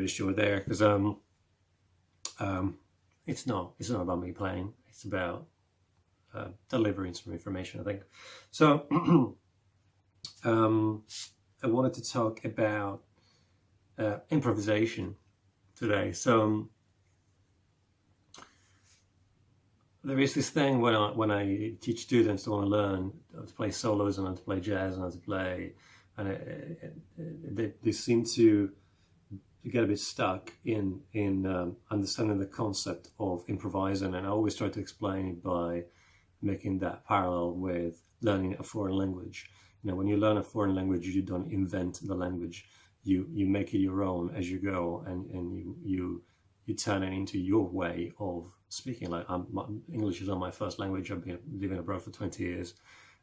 bit short there because it's not about me playing. It's about delivering some information, I think. So I wanted to talk about improvisation today. So there is this thing when I teach students to want to learn to play solos and how to play jazz and how to play, and they seem to get a bit stuck in understanding the concept of improvising. And I always try to explain it by making that parallel with learning a foreign language. You know, when you learn a foreign language, you don't invent the language. You make it your own as you go, and you turn it into your way of speaking. Like English is not my first language. I've been living abroad for 20 years,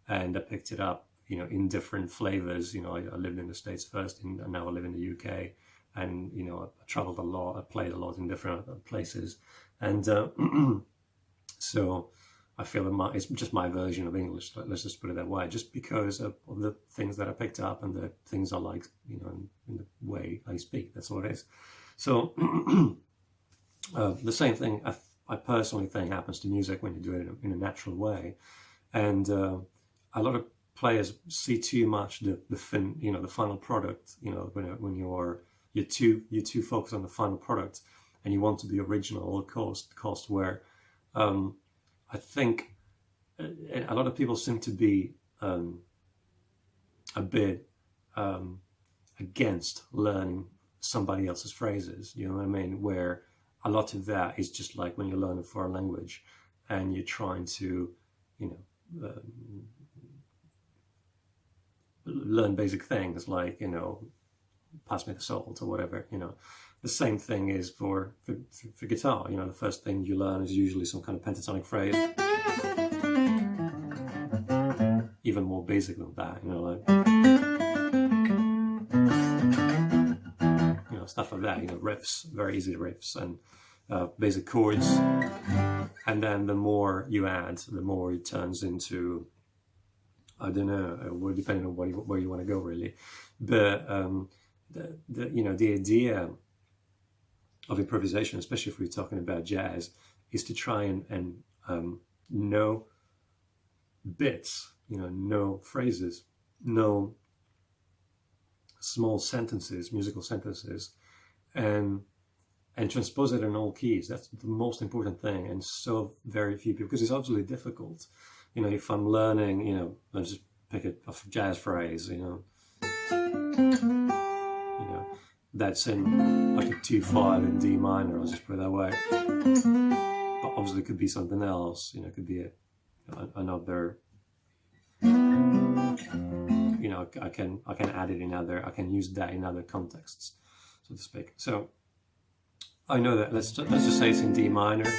and I picked it up, you know, in different flavors. You know, I lived in the States first, and now I live in the UK. And, you know, I traveled a lot. I played a lot in different places, and so I feel that it's just my version of English. Let's just put it that way. Just because of the things that I picked up and the things I like, you know, in the way I speak. That's all it is. So the same thing I personally think happens to music when you do it in a natural way, and a lot of players see too much the final product. You know, when you're too focused on the final product, and you want to be original at all cost. Where I think a lot of people seem to be a bit against learning somebody else's phrases. You know what I mean? Where a lot of that is just like when you learn a foreign language and you're trying to, you know, learn basic things like, you know, pass me the salt or whatever. You know, the same thing is for guitar. You know, the first thing you learn is usually some kind of pentatonic phrase, even more basic than that. You know, like, you know, stuff like that. You know, riffs, very easy riffs, and basic chords. And then the more you add, the more it turns into, I don't know, depending on where you want to go, really. But you know, the idea of improvisation, especially if we're talking about jazz, is to try and know bits, you know phrases, know small sentences, musical sentences, and transpose it in all keys. That's the most important thing, and so very few people, because it's absolutely difficult. You know, if I'm learning, you know, let's just pick a jazz phrase, you know, that's in like a 2/5 in D minor, I'll just put it that way. But obviously it could be something else, you know, it could be another, you know, I can add it in I can use that in other contexts, so to speak. So I know that, let's just say it's in D minor,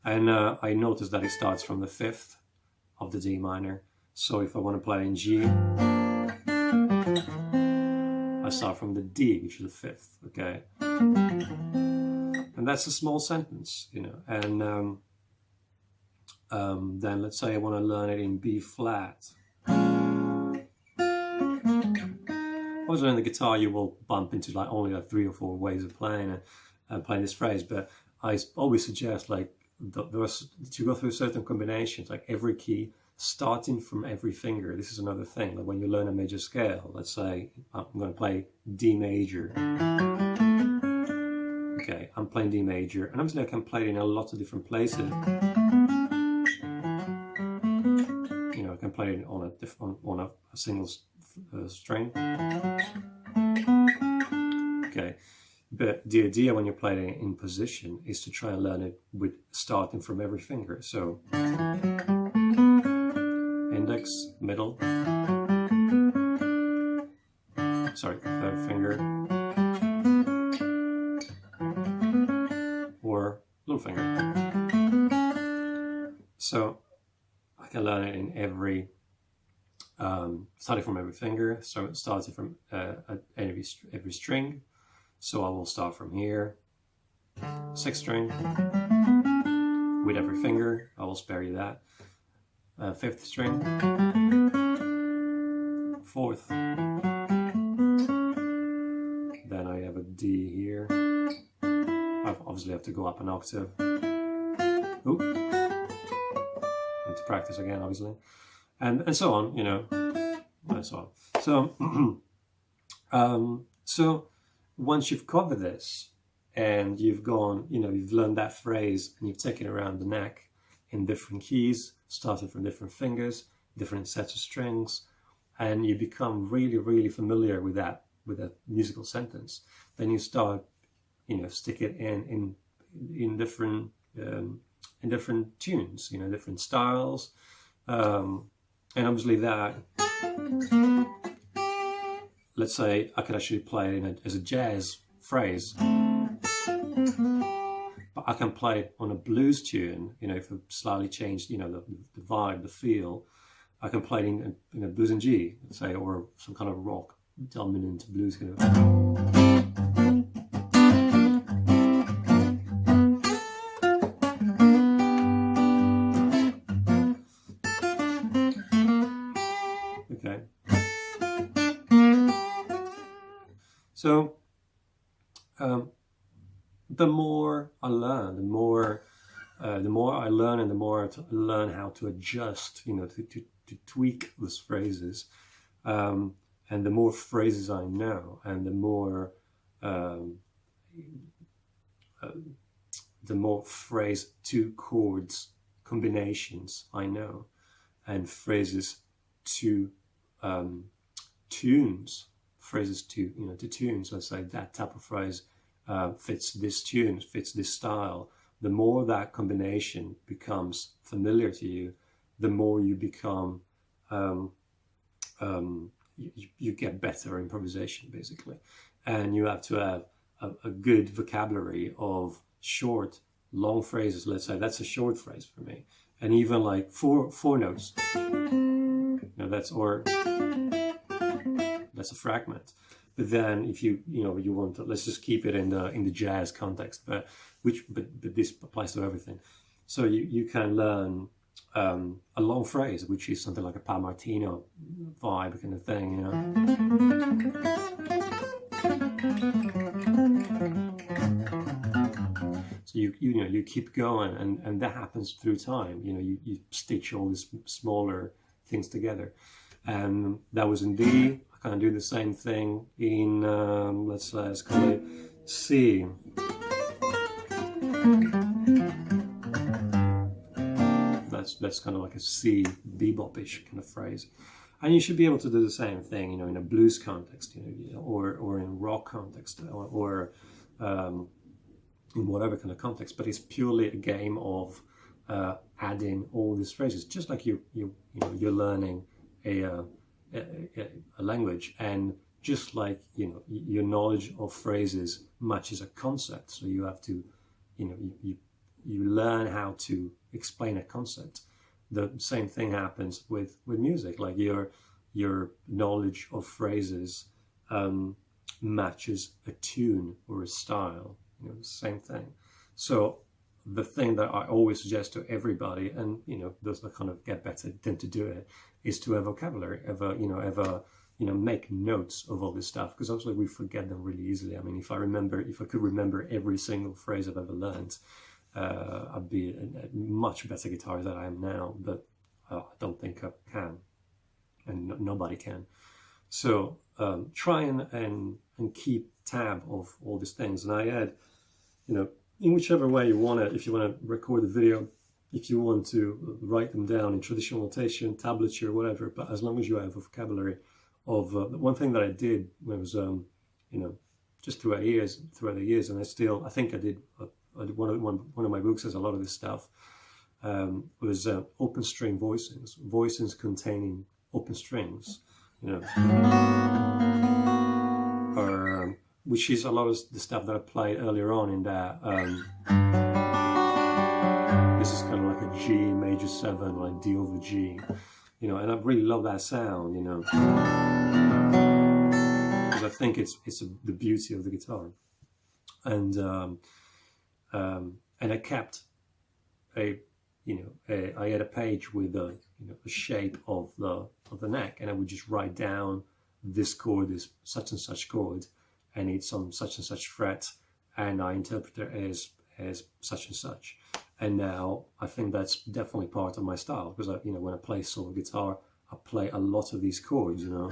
and I notice that it starts from the 5th of the D minor. So if I want to play in G, I start from the D, which is the 5th, okay? And that's a small sentence, you know. And then let's say I want to learn it in B flat. Obviously on the guitar you will bump into like only like 3 or 4 ways of playing this phrase, but I always suggest like to go through certain combinations, like every key, starting from every finger. This is another thing, like when you learn a major scale, let's say I'm going to play D major. Okay, I'm playing D major, and obviously I can play it in a lot of different places. You know, I can play it on a single string. Okay, but the idea when you're playing it in position is to try and learn it with starting from every finger. So index, middle, sorry, third finger, or little finger. So I can learn it in every, starting from every finger, so starting from every string. So I will start from here, 6th string, with every finger. I will spare you that. 5th string, 4th, then I have a D here. I obviously have to go up an octave. Ooh. And to practice again, obviously, and so on, you know, and so on. So, so once you've covered this and you've gone, you know, you've learned that phrase and you've taken it around the neck in different keys, starting from different fingers, different sets of strings, and you become really, really familiar with that musical sentence, then you start, you know, stick it in different tunes, you know, different styles, and obviously that, let's say I could actually play it as a jazz phrase, but I can play it on a blues tune, you know, if I slightly changed, you know, the vibe, the feel. I can play it in a blues and G, let's say, or some kind of rock dominant blues kind of. Okay. So the more I learn, the more I learn, and the more I learn how to adjust, you know, to tweak those phrases, and the more phrases I know, and the more phrase two chords combinations I know, and phrases to tunes, phrases to, you know, to tunes. Let's say that type of phrase fits this tune, fits this style. The more that combination becomes familiar to you, the more you become, you get better improvisation, basically. And you have to have a good vocabulary of short, long phrases. Let's say that's a short phrase for me. And even like four notes, you know, that's a fragment. But then if you want to, let's just keep it in the jazz context, but this applies to everything. So you can learn a long phrase, which is something like a Pa Martino vibe kind of thing, you know. So you keep going, and that happens through time. You know, you stitch all these smaller things together, and that was in D. I can do the same thing in let's call it C. That's kind of like a C bebop-ish kind of phrase, and you should be able to do the same thing, you know, in a blues context, you know, or in rock context, or in whatever kind of context. But it's purely a game of adding all these phrases, just like you're learning a language, and just like, you know, your knowledge of phrases matches a concept. So you have to, you know, you learn how to explain a concept. The same thing happens with music. Like your knowledge of phrases matches a tune or a style. You know, the same thing. So the thing that I always suggest to everybody, and you know, those that kind of get better tend to do it, is to have vocabulary, make notes of all this stuff, because obviously we forget them really easily. I mean, if I could remember every single phrase I've ever learned, I'd be a much better guitarist than I am now, but I don't think I can, and nobody can. So try and keep tab of all these things. And I had, you know, in whichever way you want it, if you want to record a video, if you want to write them down in traditional notation, tablature, whatever, but as long as you have a vocabulary of one thing that I did when I was, you know, just throughout the years, and I think I did one of my books has a lot of this stuff, was open string voicings containing open strings, you know, or which is a lot of the stuff that I played earlier on in that. This is kind of like a G major 7, like D over G, you know, and I really love that sound, you know, because I think it's the beauty of the guitar, and I kept I had a page with the shape of the neck, and I would just write down this chord is such and such chord, I need some such and such fret, and I interpret it as such and such. And now I think that's definitely part of my style, because you know, when I play solo guitar, I play a lot of these chords, you know.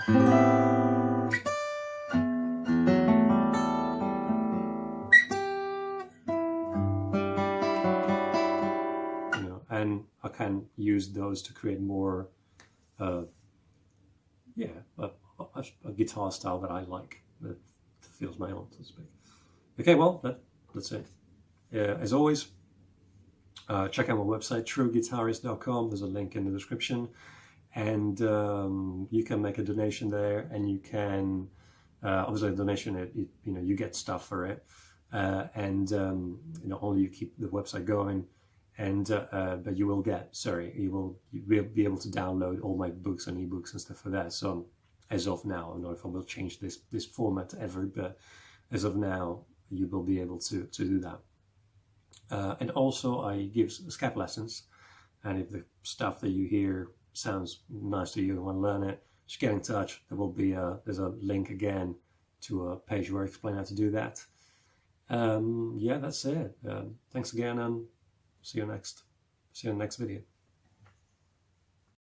You know, and I can use those to create more, yeah, a guitar style that I like, that feels my own, so to speak. Okay, well, that's it. As always, check out my website, trueguitarist.com. There's a link in the description, and you can make a donation there, and you can obviously a donation, you know, you get stuff for it, and you know, only you keep the website going, and but you will be able to download all my books and ebooks and stuff like that. So as of now, I don't know if I will change this format ever, but as of now, you will be able to do that. And also, I give SKYPE lessons, and if the stuff that you hear sounds nice to you and want to learn it, just get in touch. There will be there's a link again to a page where I explain how to do that. Yeah, that's it. Thanks again, and see you next video.